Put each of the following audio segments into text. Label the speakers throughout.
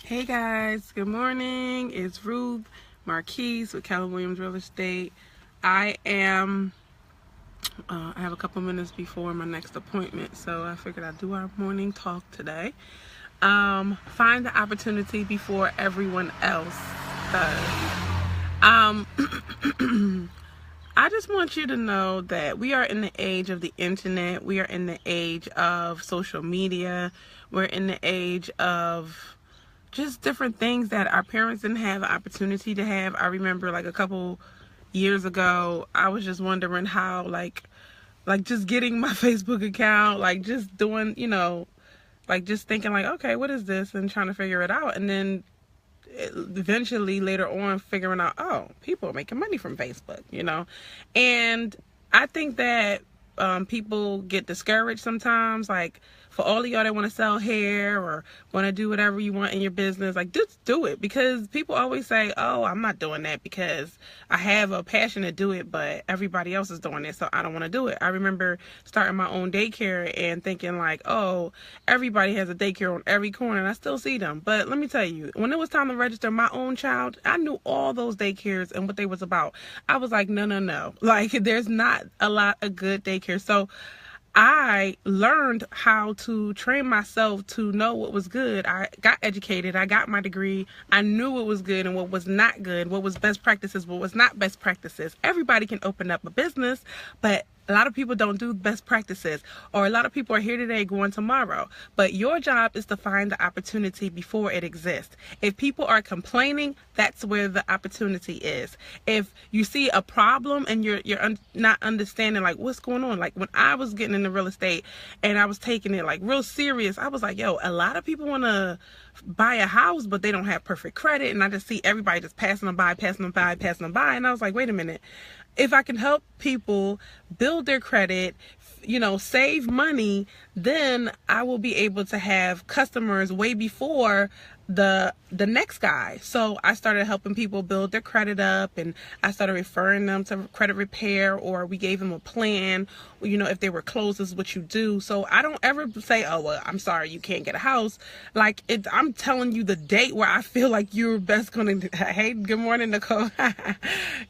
Speaker 1: Hey guys, good morning. It's Ruth Marquise with Keller Williams Real Estate. I have a couple minutes before my next appointment, so I figured I'd do our morning talk today. Find the opportunity before everyone else does. I just want you to know that we are in the age of the internet. We are in the age of social media. We're in the age of just different things that our parents didn't have an opportunity to have. I remember like a couple years ago, I was just wondering how like just getting my Facebook account, like just doing, like just thinking like, okay, what is this? And trying to figure it out. And then eventually later on figuring out, oh, people are making money from Facebook. And I think that people get discouraged sometimes, like for all of y'all that want to sell hair or want to do whatever you want in your business, like just do it, because people always say, oh, I'm not doing that because I have a passion to do it, but everybody else is doing it, so I don't want to do it. I remember starting my own daycare and thinking like, oh, everybody has a daycare on every corner, and I still see them. But let me tell you, when it was time to register my own child, I knew all those daycares and what they was about. I was like, no, like there's not a lot of good daycare. So I learned how to train myself to know what was good. I got educated. I got my degree. I knew what was good and what was not good, what was best practices, what was not best practices. Everybody can open up a business, but a lot of people don't do best practices, or a lot of people are here today going tomorrow. But your job is to find the opportunity before it exists. If people are complaining, that's where the opportunity is. If you see a problem and you're not understanding like what's going on, like when I was getting into real estate and I was taking it like real serious, I was like, yo, a lot of people want to buy a house, but they don't have perfect credit, and I just see everybody just passing them by, and I was like, wait a minute. If I can help people build their credit, save money, then I will be able to have customers way before the next guy. So I started helping people build their credit up, and I started referring them to credit repair, or we gave them a plan, if they were closed, this is what you do. So I don't ever say, oh, well, I'm sorry, you can't get a house. Like I'm telling you the date where I feel like you're best going to, hey, good morning, Nicole.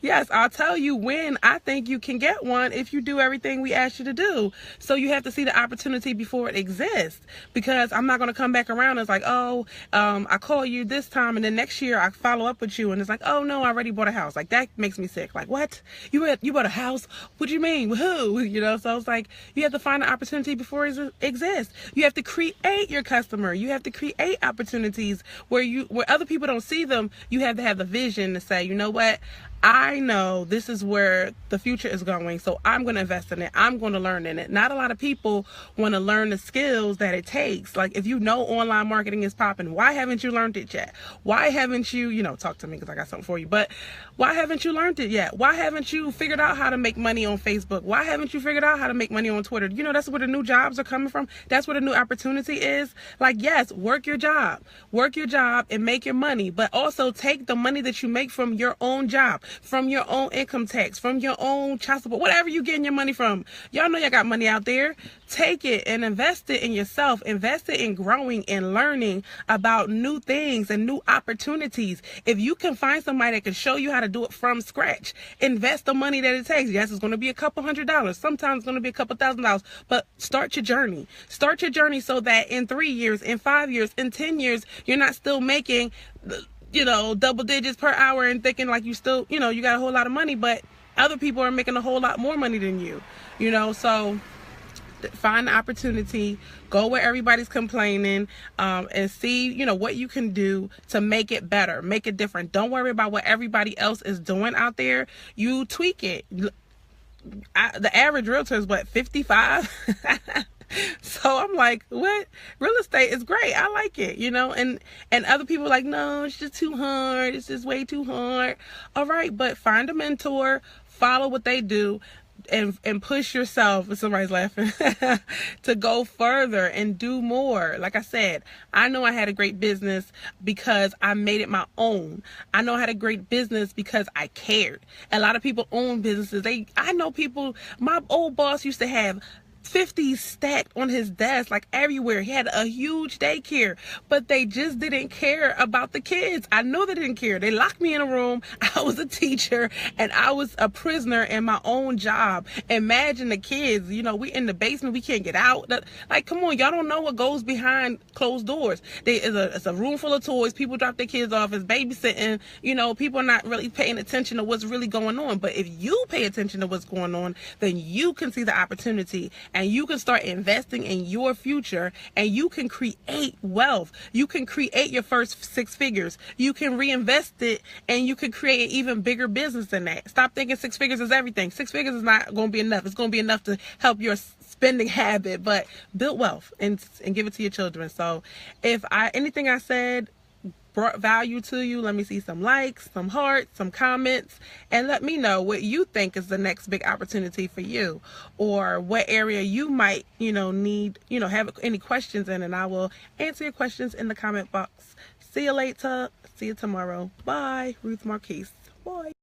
Speaker 1: Yes, I'll tell you when I think you can get one if you do everything we asked you to do. So you have to see the opportunity before it exists, because I'm not going to come back around and it's like, oh, I call you this time and then next year I follow up with you and it's like, oh no, I already bought a house. Like that makes me sick. Like, what? You bought a house? What do you mean? Who? So it's like you have to find an opportunity before it exists. You have to create your customer. You have to create opportunities where other people don't see them. You have to have the vision to say, you know what? I know this is where the future is going, so I'm going to invest in it. I'm going to learn in it. Not a lot of people want to learn the skills that it takes. Like if you know online marketing is popping, why haven't you learned it yet? Why haven't you, talk to me because I got something for you, but why haven't you learned it yet? Why haven't you figured out how to make money on Facebook? Why haven't you figured out how to make money on Twitter? That's where the new jobs are coming from. That's where the new opportunity is. Like, yes, work your job and make your money, but also take the money that you make from your own job, from your own income tax, from your own child support, whatever you getting your money from. Y'all know y'all got money out there. Take it and invest it in yourself. Invest it in growing and learning about new things and new opportunities. If you can find somebody that can show you how to do it from scratch, invest the money that it takes. Yes, it's going to be a couple $100. Sometimes it's going to be a couple $1,000, but start your journey. Start your journey so that in 3 years, in 5 years, in 10 years, you're not still making double digits per hour and thinking like you still, you got a whole lot of money, but other people are making a whole lot more money than you, so find the opportunity, go where everybody's complaining, and see, what you can do to make it better, make it different. Don't worry about what everybody else is doing out there. You tweak it. The average realtor is 55? So I'm like, what? Real estate is great. I like it, and other people are like, no, it's just too hard. It's just way too hard. All right, but find a mentor, follow what they do, and push yourself, if somebody's laughing, to go further and do more. Like I said, I know I had a great business because I made it my own. I know I had a great business because I cared. A lot of people own businesses. I know people, my old boss used to have 50 stacked on his desk, like everywhere. He had a huge daycare, but they just didn't care about the kids. I know they didn't care. They locked me in a room. I was a teacher and I was a prisoner in my own job. Imagine the kids, you know, we in the basement, we can't get out. Like, come on, y'all don't know what goes behind closed doors. It's a room full of toys. People drop their kids off. It's babysitting. You know, people are not really paying attention to what's really going on. But if you pay attention to what's going on, then you can see the opportunity and you can start investing in your future, and you can create wealth. You can create your first 6 figures. You can reinvest it, and you can create an even bigger business than that. Stop thinking 6 figures is everything. 6 figures is not going to be enough. It's going to be enough to help your spending habit, but build wealth and give it to your children. So if anything I said brought value to you, let me see some likes, some hearts, some comments, and let me know what you think is the next big opportunity for you, or what area you might, need, have any questions in, and I will answer your questions in the comment box. See you later. See you tomorrow. Bye. Ruth Marquise. Bye.